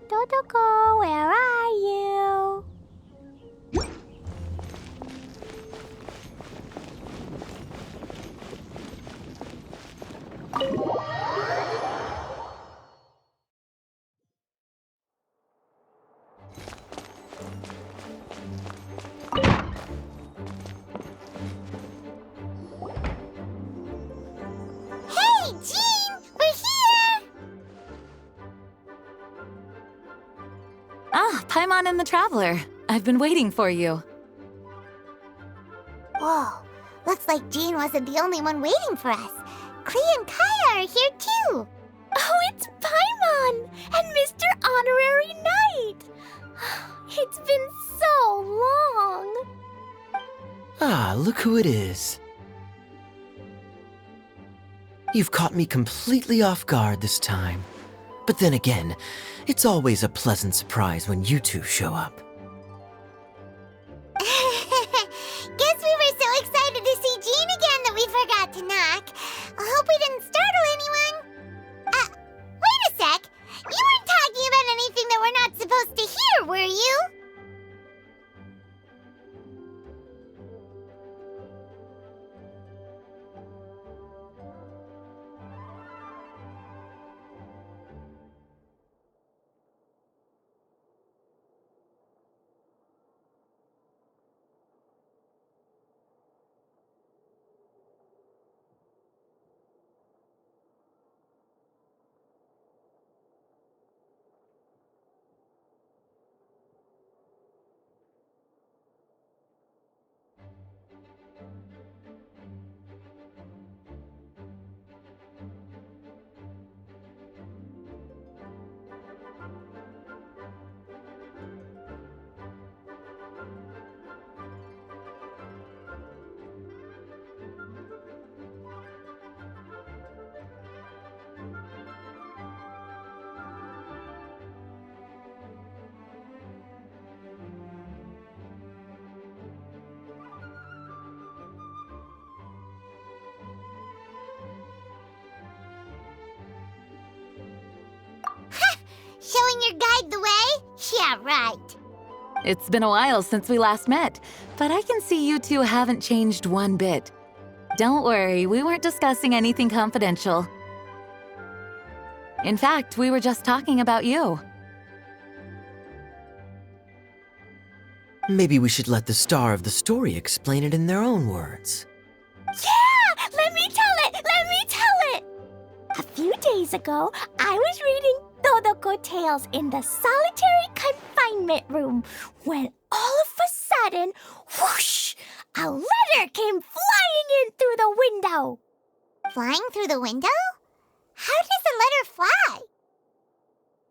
Dodoko, where are you? Hey, Jean! We're here! Ah, Paimon and the Traveler. I've been waiting for you. Whoa, looks like Jean wasn't the only one waiting for us. Klee and Kaeya are here too. Oh, it's Paimon and Mr. Honorary Knight. It's been so long. Ah, look who it is. You've caught me completely off guard this time. But then again, it's always a pleasant surprise when you two show up. Guess we were so excited to see Jean again that we forgot to knock. I hope we didn't startle anyone. Wait a sec. You weren't talking about anything that we're not supposed to hear, were you? Showing your guide the way? Yeah, right. It's been a while since we last met, but I can see you two haven't changed one bit. Don't worry, we weren't discussing anything confidential. In fact, we were just talking about you. Maybe we should let the star of the story explain it in their own words. Yeah! Let me tell it! Let me tell it! A few days ago, I was reading Dodoko Tales in the solitary confinement room when all of a sudden, whoosh! A letter came flying in through the window. Flying through the window? How does a letter fly?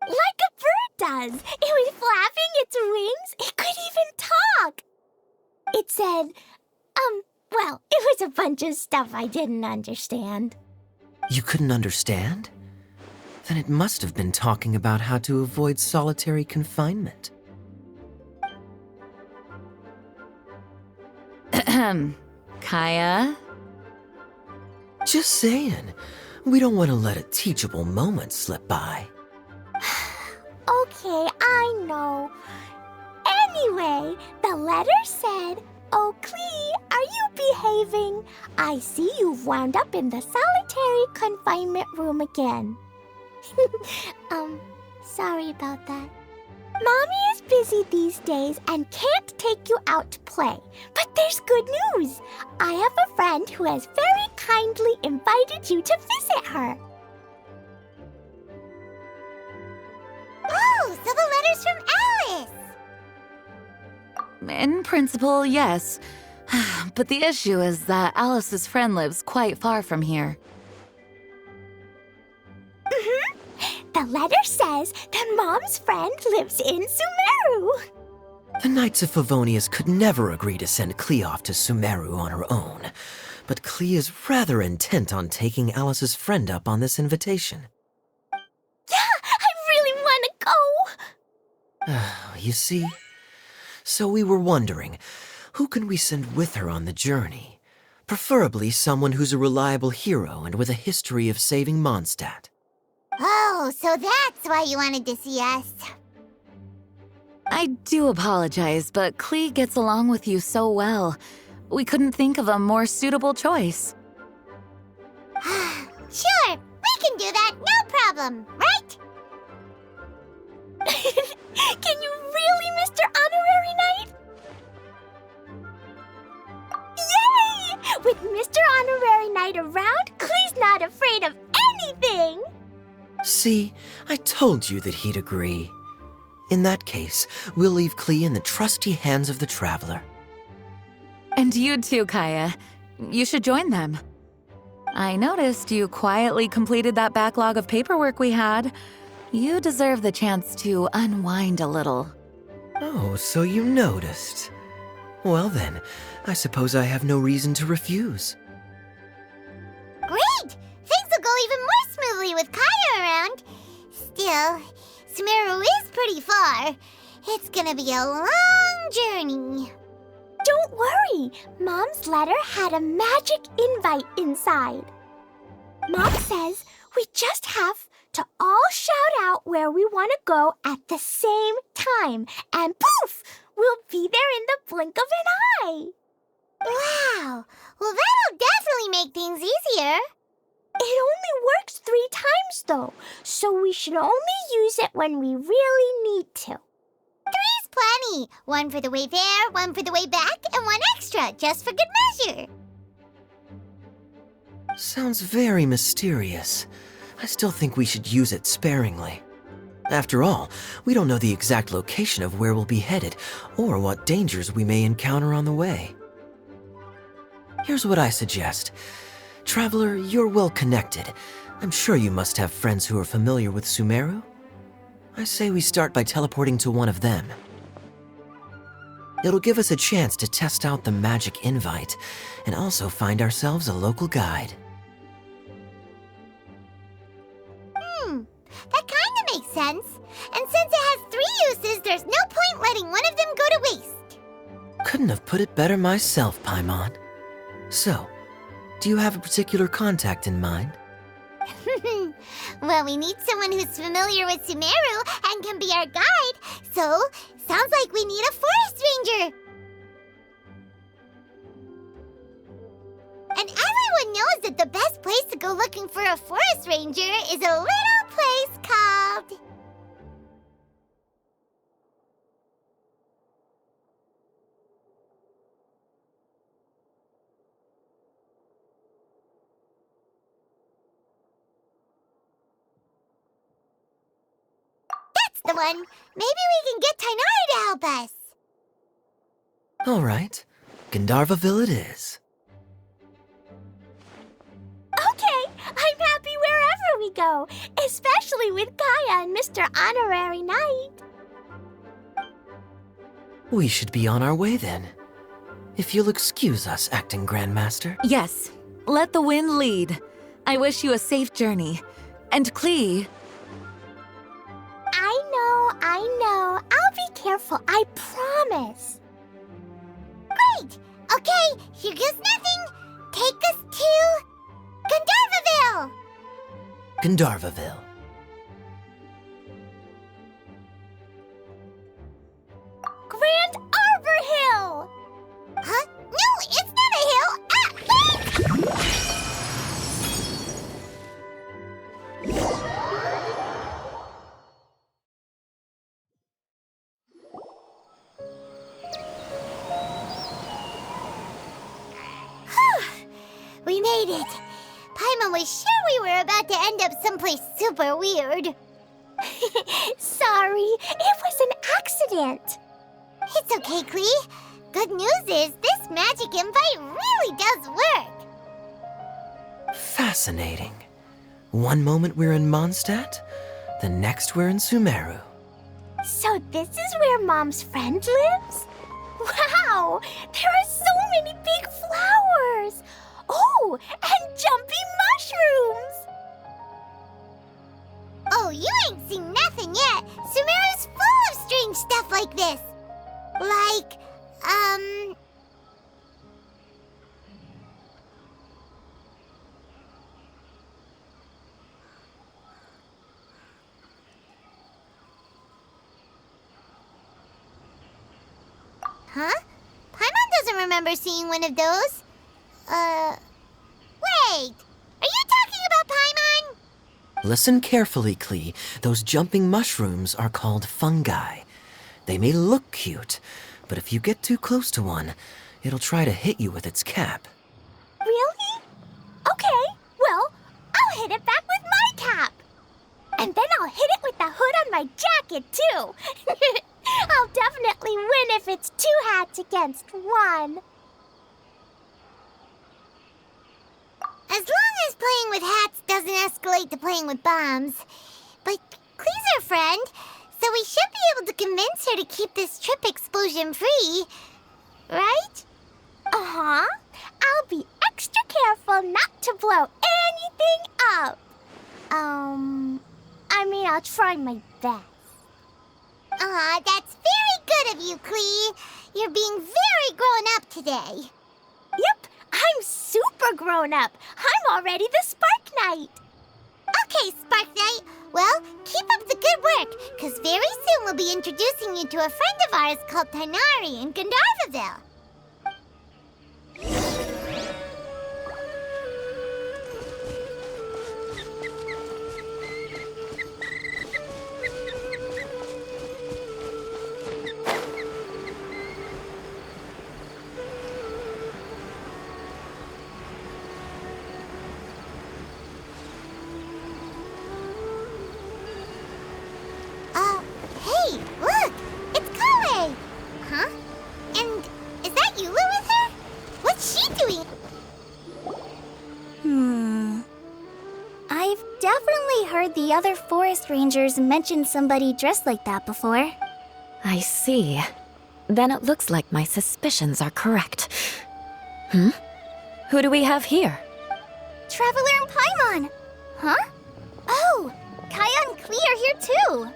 Like a bird does. It was flapping its wings. It could even talk. It said, well, it was a bunch of stuff I didn't understand. You couldn't understand? Then it must have been talking about how to avoid solitary confinement. Kaeya? Just saying. We don't want to let a teachable moment slip by. Okay, I know. Anyway, the letter said, "Oh, Klee, are you behaving? I see you've wound up in the solitary confinement room again." Sorry about that. Mommy is busy these days and can't take you out to play. But there's good news. I have a friend who has very kindly invited you to visit her. Oh, so the letter's from Alice! In principle, yes. But the issue is that Alice's friend lives quite far from here. The letter says that Mom's friend lives in Sumeru. The Knights of Favonius could never agree to send Klee off to Sumeru on her own, but Klee is rather intent on taking Alice's friend up on this invitation. Yeah, I really want to go. You see? So we were wondering, who can we send with her on the journey? Preferably someone who's a reliable hero and with a history of saving Mondstadt. Oh, so that's why you wanted to see us. I do apologize, but Klee gets along with you so well. We couldn't think of a more suitable choice. Sure, we can do that, no problem, right? Can you really, Mr. Honorary Knight? Yay! With Mr. Honorary Knight around, Klee's not afraid of anything. See, I told you that he'd agree. In that case, we'll leave Klee in the trusty hands of the Traveler. And you too, Kaeya. You should join them. I noticed you quietly completed that backlog of paperwork we had. You deserve the chance to unwind a little. Oh, so you noticed. Well then, I suppose I have no reason to refuse. Great! Things will go even more smoothly with Kaeya around. Still, Sumeru is pretty far. It's gonna be a long journey. Don't worry, Mom's letter had a magic invite inside. Mom says we just have to all shout out where we want to go at the same time, and poof, we'll be there in the blink of an eye. Wow! Well, that'll definitely make things easier. It only works 3 times, though, so we should only use it when we really need to. 3's plenty. 1 for the way there, 1 for the way back, and 1 extra, just for good measure. Sounds very mysterious. I still think we should use it sparingly. After all, we don't know the exact location of where we'll be headed, or what dangers we may encounter on the way. Here's what I suggest. Traveler, you're well connected. I'm sure you must have friends who are familiar with Sumeru. I say we start by teleporting to one of them. It'll give us a chance to test out the magic invite, and also find ourselves a local guide. That kinda makes sense. And since it has 3 uses, there's no point letting one of them go to waste. Couldn't have put it better myself, Paimon. So, do you have a particular contact in mind? Well, we need someone who's familiar with Sumeru and can be our guide, so sounds like we need a forest ranger. And everyone knows that the best place to go looking for a forest ranger is a little place called... That's the one. Maybe we can get Tainara to help us. All right, Gandharvaville it is. Okay, I'm happy wherever we go, especially with Kaeya and Mr. Honorary Knight. We should be on our way then. If you'll excuse us, Acting Grandmaster. Yes, let the wind lead. I wish you a safe journey. And Klee, I know. I'll be careful, I promise. Great! Okay, here goes nothing. Take us to... Gandharvaville! Gandharvaville. Grand Arbor Hill! Huh? No, it's not a hill! We made it. Paimon was sure we were about to end up someplace super weird. Sorry, it was an accident. It's okay, Klee. Good news is this magic invite really does work. Fascinating. One moment we're in Mondstadt, the next we're in Sumeru. So this is where Mom's friend lives? Wow! There are so many big flowers! Oh, and jumpy mushrooms! Oh, you ain't seen nothing yet. Sumeru's full of strange stuff like this. Like, Huh? Paimon doesn't remember seeing one of those. Wait! Are you talking about Paimon? Listen carefully, Klee. Those jumping mushrooms are called fungi. They may look cute, but if you get too close to one, it'll try to hit you with its cap. Really? Okay, well, I'll hit it back with my cap. And then I'll hit it with the hood on my jacket, too. I'll definitely win if it's 2 hats against 1. As long as playing with hats doesn't escalate to playing with bombs. But Klee's our friend, so we should be able to convince her to keep this trip explosion-free. Right? Uh-huh. I'll be extra careful not to blow anything up. I'll try my best. Aw, that's very good of you, Klee. You're being very grown up today. Yep, I'm super grown up. I'm already the Spark Knight. Okay, Spark Knight. Well, keep up the good work, because very soon we'll be introducing you to a friend of ours called Tighnari in Gandharvaville. Hey, look! It's Kaeya! Huh? And is that Eula with her? What's she doing? I've definitely heard the other forest rangers mention somebody dressed like that before. I see. Then it looks like my suspicions are correct. Who do we have here? Traveler and Paimon! Huh? Oh, Kaeya and Klee are here too!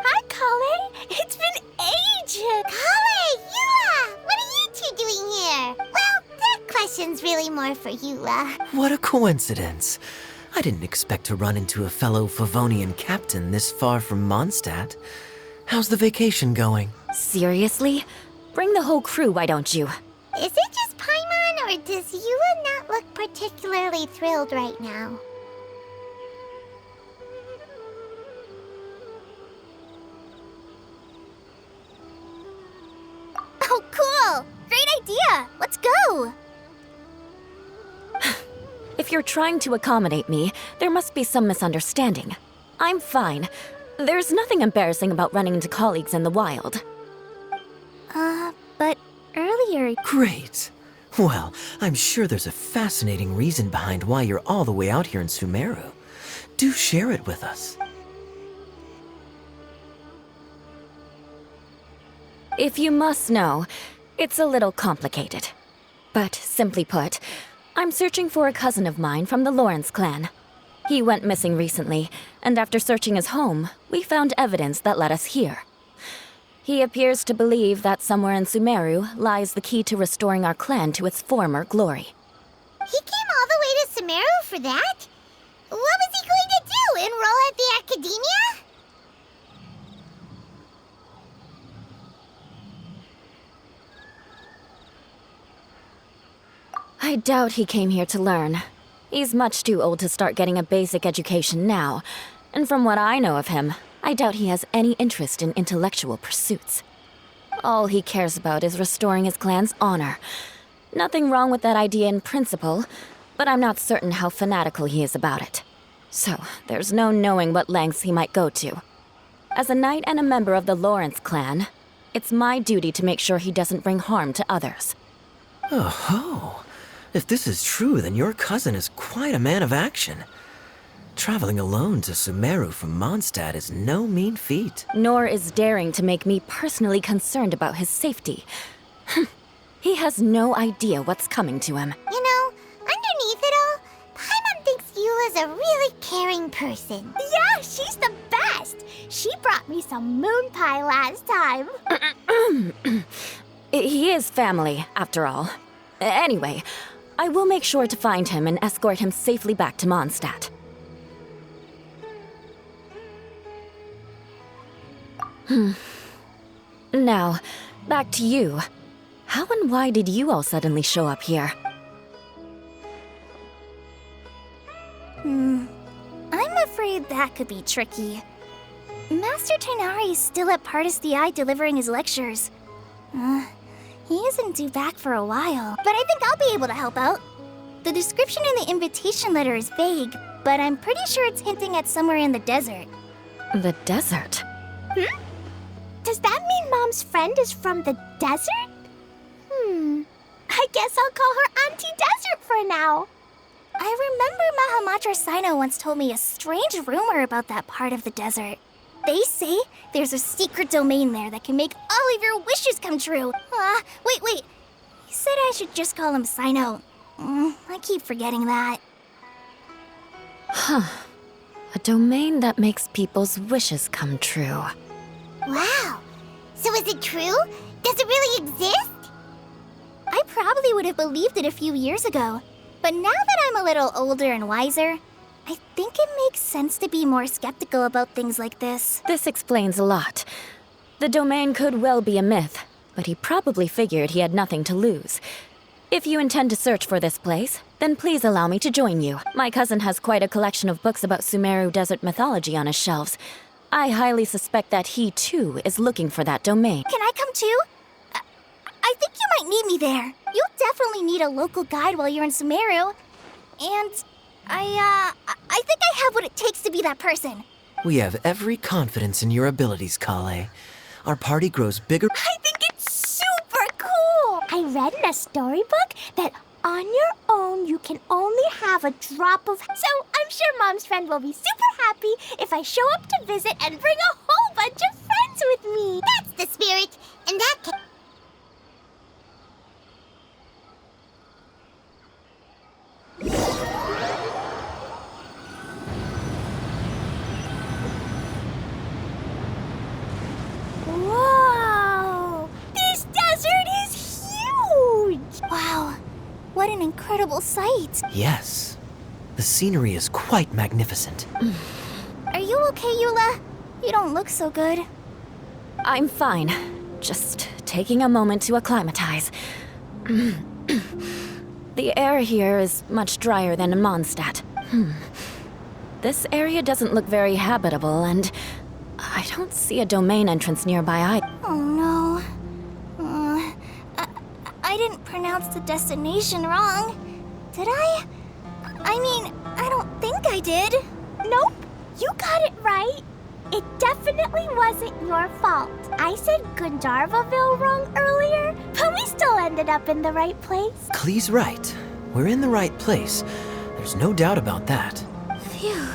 Hi, Klee. It's been ages. Kaeya! Eula! What are you two doing here? Well, that question's really more for Eula. What a coincidence. I didn't expect to run into a fellow Favonian captain this far from Mondstadt. How's the vacation going? Seriously? Bring the whole crew, why don't you? Is it just Paimon, or does Eula not look particularly thrilled right now? Oh, cool! Great idea! Let's go! If you're trying to accommodate me, there must be some misunderstanding. I'm fine. There's nothing embarrassing about running into colleagues in the wild. But earlier... Great. Well, I'm sure there's a fascinating reason behind why you're all the way out here in Sumeru. Do share it with us. If you must know, it's a little complicated. But simply put, I'm searching for a cousin of mine from the Lawrence clan. He went missing recently, and after searching his home, we found evidence that led us here. He appears to believe that somewhere in Sumeru lies the key to restoring our clan to its former glory. He came all the way to Sumeru for that? What was he going to do, enroll at the academia? I doubt he came here to learn. He's much too old to start getting a basic education now, and from what I know of him, I doubt he has any interest in intellectual pursuits. All he cares about is restoring his clan's honor. Nothing wrong with that idea in principle, but I'm not certain how fanatical he is about it. So, there's no knowing what lengths he might go to. As a knight and a member of the Lawrence clan, It's my duty to make sure he doesn't bring harm to others. Oh ho! If this is true, then your cousin is quite a man of action. Traveling alone to Sumeru from Mondstadt is no mean feat. Nor is daring to make me personally concerned about his safety. He has no idea what's coming to him. You know, underneath it all, Paimon thinks Eula's a really caring person. Yeah, she's the best. She brought me some moon pie last time. He is family, after all. Anyway, I will make sure to find him and escort him safely back to Mondstadt. Now, back to you. How and why did you all suddenly show up here? I'm afraid that could be tricky. Master Tighnari is still at Partis the Eye delivering his lectures. He isn't due back for a while, but I think I'll be able to help out. The description in the invitation letter is vague, but I'm pretty sure it's hinting at somewhere in the desert. The desert? Does that mean Mom's friend is from the desert? I guess I'll call her Auntie Desert for now. I remember Mahamatra Sino once told me a strange rumor about that part of the desert. They say there's a secret domain there that can make all of your wishes come true. Wait. He said I should just call him Sino. I keep forgetting that. A domain that makes people's wishes come true. Wow. So is it true? Does it really exist? I probably would have believed it a few years ago. But now that I'm a little older and wiser, I think it makes sense to be more skeptical about things like this. This explains a lot. The domain could well be a myth, but he probably figured he had nothing to lose. If you intend to search for this place, then please allow me to join you. My cousin has quite a collection of books about Sumeru desert mythology on his shelves. I highly suspect that he, too, is looking for that domain. Can I come too? I think you might need me there. You'll definitely need a local guide while you're in Sumeru. And I think I have what it takes to be that person. We have every confidence in your abilities, Klee. Our party grows bigger. I think it's super cool. I read in a storybook that on your own you can only have a drop of... So I'm sure Mom's friend will be super happy if I show up to visit and bring a whole bunch of friends with me. That's the spirit. In that case... Whoa! This desert is huge! Wow, what an incredible sight. Yes. The scenery is quite magnificent. Are you okay, Eula? You don't look so good. I'm fine. Just taking a moment to acclimatize. The air here is much drier than in Mondstadt. This area doesn't look very habitable, and I don't see a domain entrance nearby either. Oh no. I didn't pronounce the destination wrong. Did I? I mean, I don't think I did. Nope, you got it right. It definitely wasn't your fault. I said Gandharvaville wrong earlier, but we still ended up in the right place. Klee's right. We're in the right place. There's no doubt about that. Phew.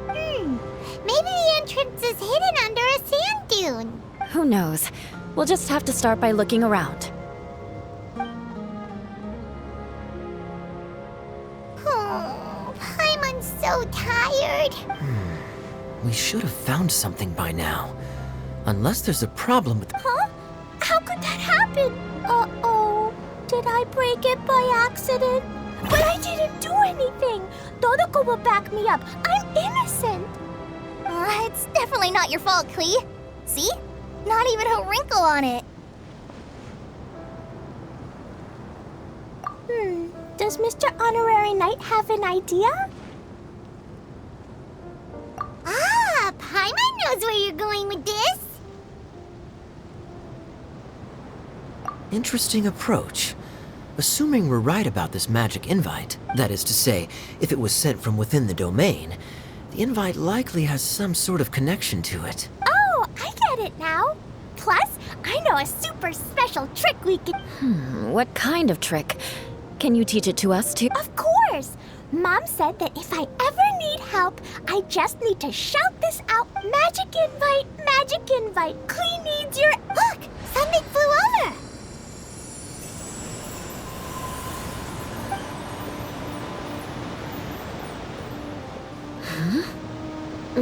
Maybe the entrance is hidden under a sand dune. Who knows? We'll just have to start by looking around. Oh, Paimon's so tired. We should have found something by now. Unless there's a problem with... Huh? How could that happen? Uh-oh. Did I break it by accident? But I didn't do anything. Todoko will back me up. I'm innocent. It's definitely not your fault, Klee. See? Not even a wrinkle on it. Does Mr. Honorary Knight have an idea? Ah, Paimon knows where you're going with this. Interesting approach. Assuming we're right about this magic invite, that is to say, if it was sent from within the domain, the invite likely has some sort of connection to it. Oh, Oh, I get it now. Plus, I know a super special trick we can... What kind of trick? Can you teach it to us too? Of course! Mom said that if I ever need help, I just need to shout this out. Magic invite, magic invite. Klee needs your... Look! Something flew over!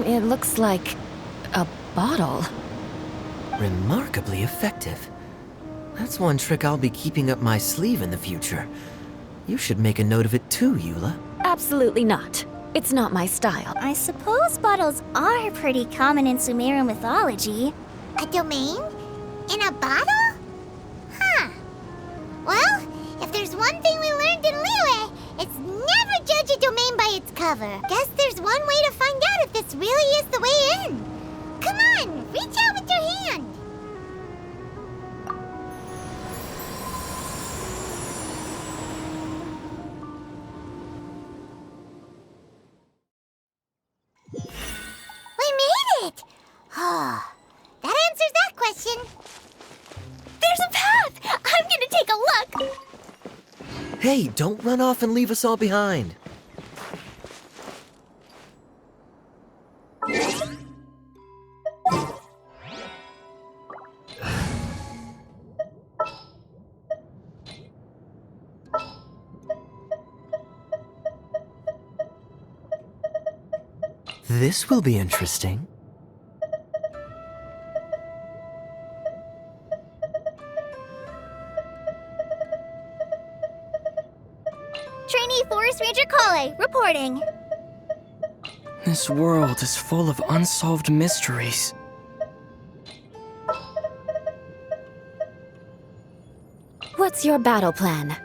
It looks like a bottle. Remarkably effective. That's one trick I'll be keeping up my sleeve in the future. You should make a note of it too, Eula. Absolutely not. It's not my style. I suppose bottles are pretty common in Sumeru mythology. A domain? In a bottle? Huh. Well, if there's one thing we learned in Liyue, it's never judge a domain by its cover. Guess there's one way to find out if this really is the way in. Come on, reach out with your hand. We made it! Oh, that answers that question. There's a path! I'm gonna take a look! Hey, don't run off and leave us all behind. This will be interesting. Trainee Forest Ranger Klee, reporting. This world is full of unsolved mysteries. What's your battle plan?